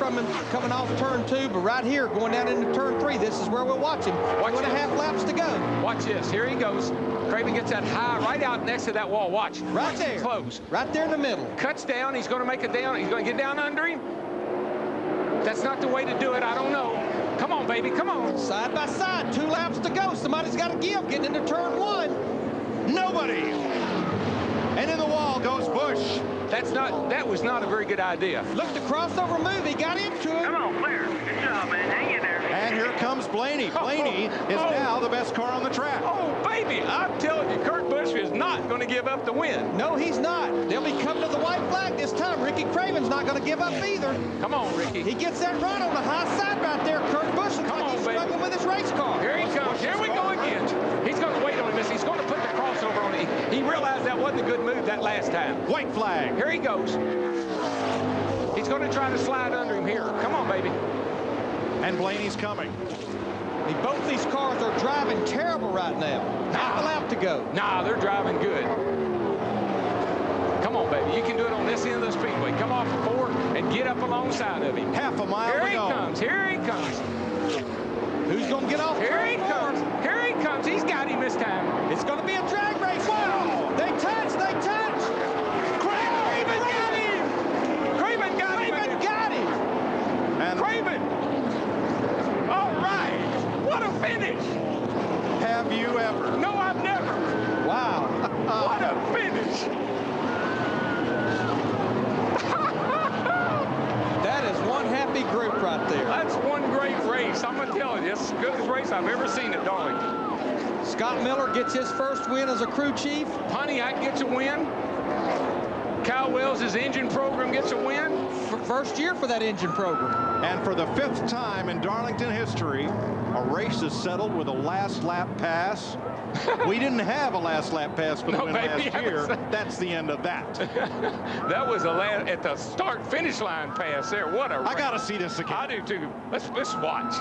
from him coming off turn 2, but right here, going down into turn 3, this is where we'll watch him. 2.5 laps to go. Watch this. Here he goes. Craven gets that high right out next to that wall. Watch. Right there. Close. Right there in the middle. Cuts down. He's going to make it down. He's going to get down under him. That's not the way to do it. I don't know. Come on, baby. Come on. Side by side. 2 laps to go. Somebody's got to give. Getting into turn 1. Nobody. And in the wall goes Busch. That was not a very good idea. Look, the crossover move. He got into it. Come on, clear. Good job, man. Hang in there. And here comes Blaney. Blaney is now the best car on the track. Oh, baby. I'm telling you, Kurt Busch is not going to give up the win. No, he's not. They'll be coming to the white flag this time. Ricky Craven's not going to give up either. Come on, Ricky. He gets that run on the high side right there. Kurt Busch looks like he's struggling with his race car. Here he comes. Here we go again. He's going to wait on this. He's going to put the crossover on it. He realized that wasn't a good move that last time. White flag. Here he goes. He's going to try to slide under him here. Come on, baby. And Blaney's coming. Both these cars are driving terrible right now. Half a lap to go. Nah, they're driving good. Come on, baby. You can do it on this end of the speedway. Come off the 4 and get up alongside of him. Half a mile Here to he go. comes. Here he comes. Who's going to get off? Here he comes. Here he comes. He's got him this time. It's going to be a drag race. Wow! They touch. They touch. Craven got him. Craven got him. Craven got him. And Craven. All right. What a finish. have you ever? No, I've never. Wow. What a finish. That is one happy group right there. That's one great race. I'm going to tell you, it's the goodest race I've ever seen at Darlington. Scott Miller gets his first win as a crew chief. Pontiac gets a win. Kyle Wells' engine program gets a win. First year for that engine program. And for the 5th time in Darlington history, a race is settled with a last lap pass. We didn't have a last lap pass for the win last year. That's the end of that. That was at the start-finish line pass there. What a race. I got to see this again. I do too. Let's watch.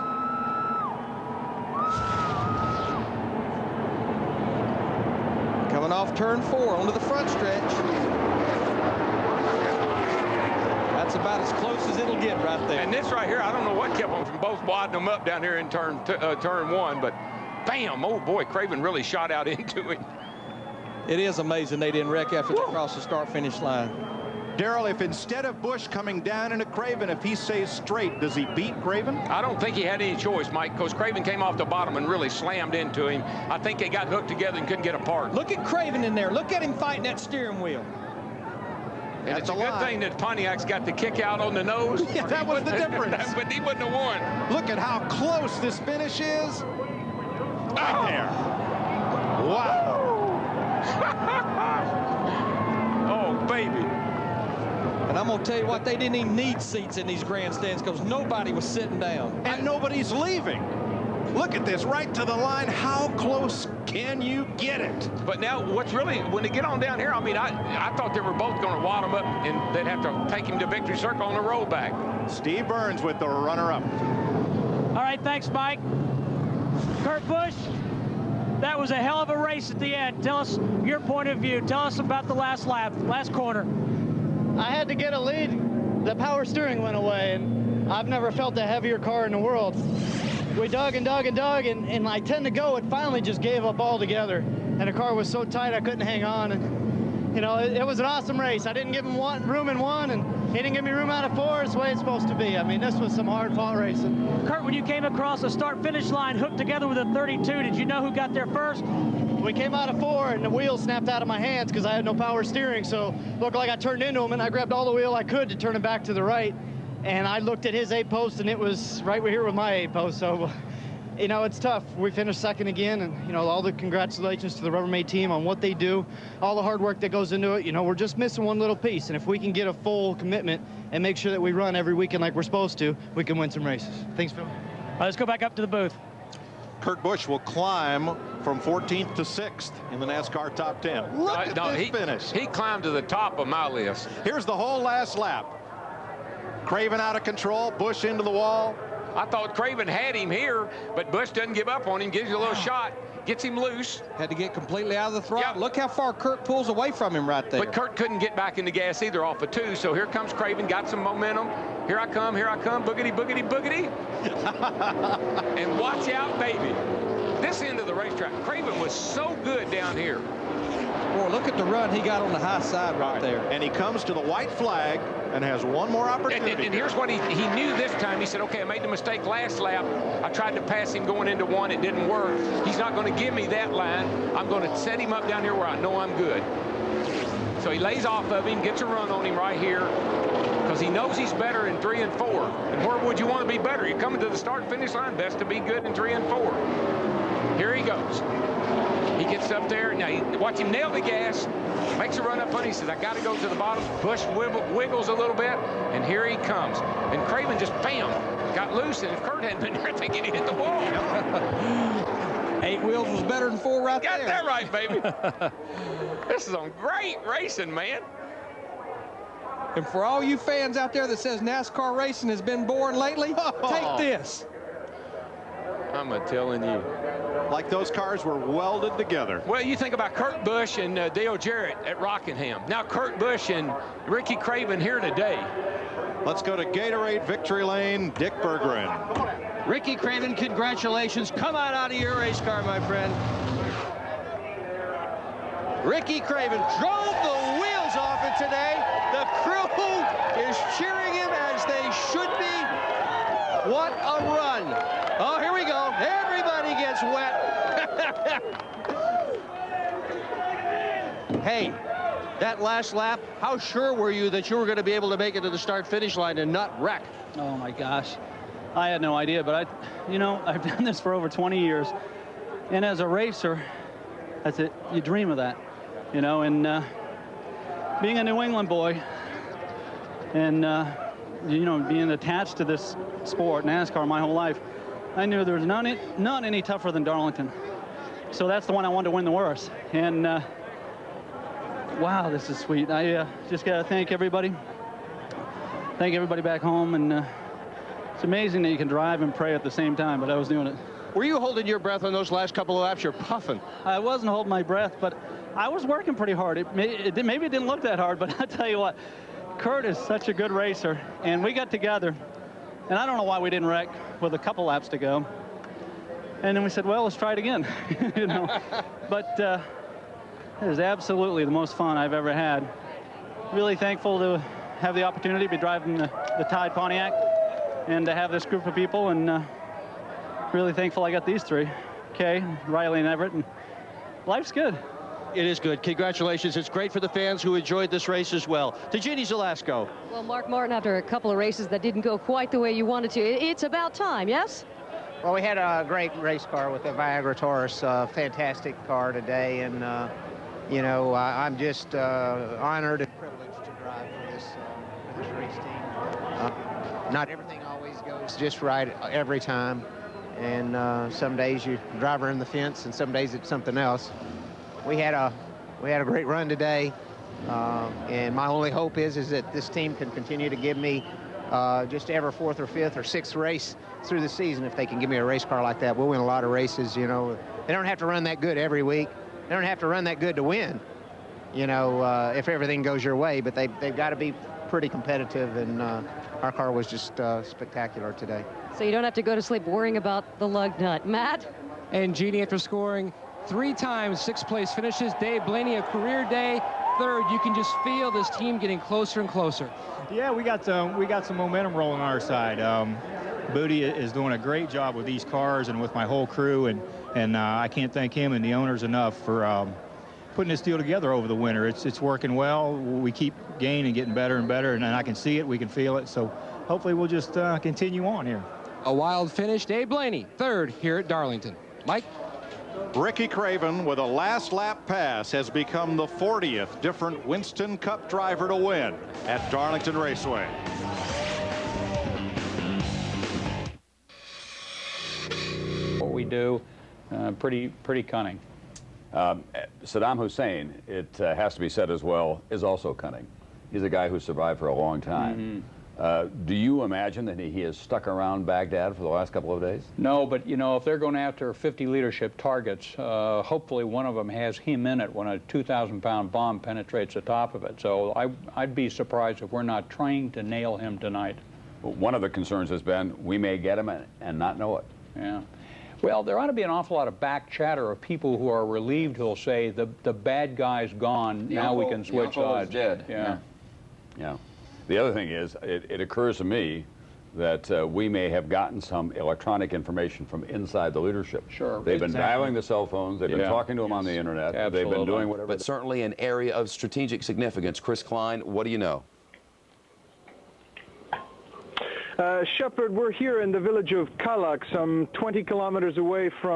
Coming off turn 4 onto the front stretch. That's about as close as it'll get right there. And this right here, I don't know what kept them from both wadding them up down here in turn 1, but bam, oh boy, Craven really shot out into it. It is amazing they didn't wreck after they crossed the start-finish line. Daryl, if instead of Busch coming down into Craven, if he stays straight, does he beat Craven? I don't think he had any choice, Mike, because Craven came off the bottom and really slammed into him. I think they got hooked together and couldn't get apart. Look at Craven in there. Look at him fighting that steering wheel. And it's a good thing that Pontiac's got the kick out on the nose. Yeah, that was the difference. But he wouldn't have won. Look at how close this finish is. Right there. Wow. Oh, baby. And I'm going to tell you what, they didn't even need seats in these grandstands because nobody was sitting down. And nobody's leaving. Look at this, right to the line. How close can you get it? But now, what's really, when they get on down here, I mean, I thought they were both going to wad him up and they'd have to take him to victory circle on the rollback. Steve Burns with the runner-up. All right, thanks, Mike. Kurt Busch, that was a hell of a race at the end. Tell us your point of view. Tell us about the last lap, last corner. I had to get a lead. The power steering went away, and I've never felt a heavier car in the world. We dug and dug and dug, and I tend to go. It finally just gave up altogether, and the car was so tight I couldn't hang on. And you know, it was an awesome race. I didn't give him room in 1, and he didn't give me room out of 4. It's the way it's supposed to be. I mean, this was some hard-fought racing. Kurt, when you came across the start-finish line hooked together with a 32, did you know who got there first? We came out of 4, and the wheel snapped out of my hands because I had no power steering, so it looked like I turned into him, and I grabbed all the wheel I could to turn it back to the right. And I looked at his 8-post, and it was right here with my 8-post. So, you know, it's tough. We finished second again, and, you know, all the congratulations to the Rubbermaid team on what they do, all the hard work that goes into it. You know, we're just missing one little piece, and if we can get a full commitment and make sure that we run every weekend like we're supposed to, we can win some races. Thanks, Phil. All right, let's go back up to the booth. Kurt Busch will climb from 14th to 6th in the NASCAR top 10. Look at this finish. He climbed to the top of my list. Here's the whole last lap. Craven out of control, Busch into the wall. I thought Craven had him here, but Busch doesn't give up on him, gives you a little shot, gets him loose. Had to get completely out of the throttle. Yep. Look how far Kurt pulls away from him right there. But Kurt couldn't get back in the gas either off of 2, so here comes Craven, got some momentum. Here I come, boogity, boogity, boogity. And watch out, baby. This end of the racetrack, Craven was so good down here. Boy, look at the run he got on the high side right there. And he comes to the white flag and has one more opportunity. And here's what he knew this time. He said, okay, I made the mistake last lap. I tried to pass him going into one. It didn't work. He's not going to give me that line. I'm going to set him up down here where I know I'm good. So he lays off of him, gets a run on him right here, because he knows he's better in 3 and 4. And where would you want to be better? You're coming to the start-finish line. Best to be good in 3 and 4. Here he goes. He gets up there. Now, watch him nail the gas. Makes a run up on. He says, I got to go to the bottom. Busch wiggles a little bit, and here he comes. And Craven just, bam, got loose. And if Kurt hadn't been there, I think he'd hit the wall. 8 wheels was better than 4 right there. Got that right, baby. This is some great racing, man. And for all you fans out there that says NASCAR racing has been boring lately, take this. I'm telling you. Like those cars were welded together. Well, you think about Kurt Busch and Dale Jarrett at Rockingham. Now Kurt Busch and Ricky Craven here today. Let's go to Gatorade Victory Lane, Dick Berggren. Ricky Craven, congratulations. Come on out of your race car, my friend. Ricky Craven drove the wheels off it today. The crew is cheering him as they should be. What a run. Oh, here we go. Everybody gets wet. Hey, that last lap, how sure were you that you were going to be able to make it to the start-finish line and not wreck? Oh, my gosh. I had no idea, but I've done this for over 20 years. And as a racer, that's it. You dream of that, and being a New England boy and, being attached to this sport, NASCAR, my whole life, I knew there was none any tougher than Darlington. So that's the one I wanted to win the worst. And, wow, this is sweet. I just got to thank everybody. Thank everybody back home. And it's amazing that you can drive and pray at the same time, but I was doing it. Were you holding your breath on those last couple of laps? You're puffing. I wasn't holding my breath, but I was working pretty hard. Maybe it didn't look that hard, but I tell you what, Kurt is such a good racer, and we got together, and I don't know why we didn't wreck with a couple laps to go. And then we said, well, let's try it again, But it was absolutely the most fun I've ever had. Really thankful to have the opportunity to be driving the Tide Pontiac and to have this group of people, and really thankful I got these three, Kay, Riley, and Everett, and life's good. It is good. Congratulations. It's great for the fans who enjoyed this race as well. To Jeannie Zelasco. Well, Mark Martin, after a couple of races that didn't go quite the way you wanted to, it's about time, yes? Well, we had a great race car with the Viagra Taurus, fantastic car today, and, I'm just honored and privileged to drive for this race team. Not everything always goes just right every time, and some days you drive her in the fence, and some days it's something else. We had a great run today, and my only hope is that this team can continue to give me just every 4th or 5th or 6th race through the season. If they can give me a race car like that, we'll win a lot of races. They don't have to run that good every week. They don't have to run that good to win, if everything goes your way, but they've got to be pretty competitive, and our car was just spectacular today. So you don't have to go to sleep worrying about the lug nut. Matt? And Jeannie, after scoring 3 times 6th place finishes, Dave Blaney, a career day, 3rd. You can just feel this team getting closer and closer. Yeah, we got some momentum rolling on our side. Booty is doing a great job with these cars and with my whole crew, and I can't thank him and the owners enough for putting this deal together over the winter. It's working well. We keep gaining and getting better and better, and I can see it, we can feel it. So hopefully we'll just continue on here. A wild finish. Dave Blaney, 3rd here at Darlington. Mike? Ricky Craven, with a last lap pass, has become the 40th different Winston Cup driver to win at Darlington Raceway. What we do, pretty cunning. Saddam Hussein, it has to be said as well, is also cunning. He's a guy who survived for a long time. Mm-hmm. Do you imagine that he has stuck around Baghdad for the last couple of days? No, but if they're going after 50 leadership targets, hopefully one of them has him in it when a 2,000-pound bomb penetrates the top of it. So I'd be surprised if we're not trying to nail him tonight. one of the concerns has been we may get him and not know it. Yeah. Well, there ought to be an awful lot of back chatter of people who are relieved who'll say the bad guy's gone, now we can switch sides. Dead. Yeah. Yeah. The other thing is, it occurs to me that we may have gotten some electronic information from inside the leadership. Sure. They've been dialing the cell phones. They've been talking to them on the internet. Absolutely. They've been doing whatever. But certainly an area of strategic significance. Chris Klein, what do you know? Shepard, we're here in the village of Kalak, some 20 kilometers away from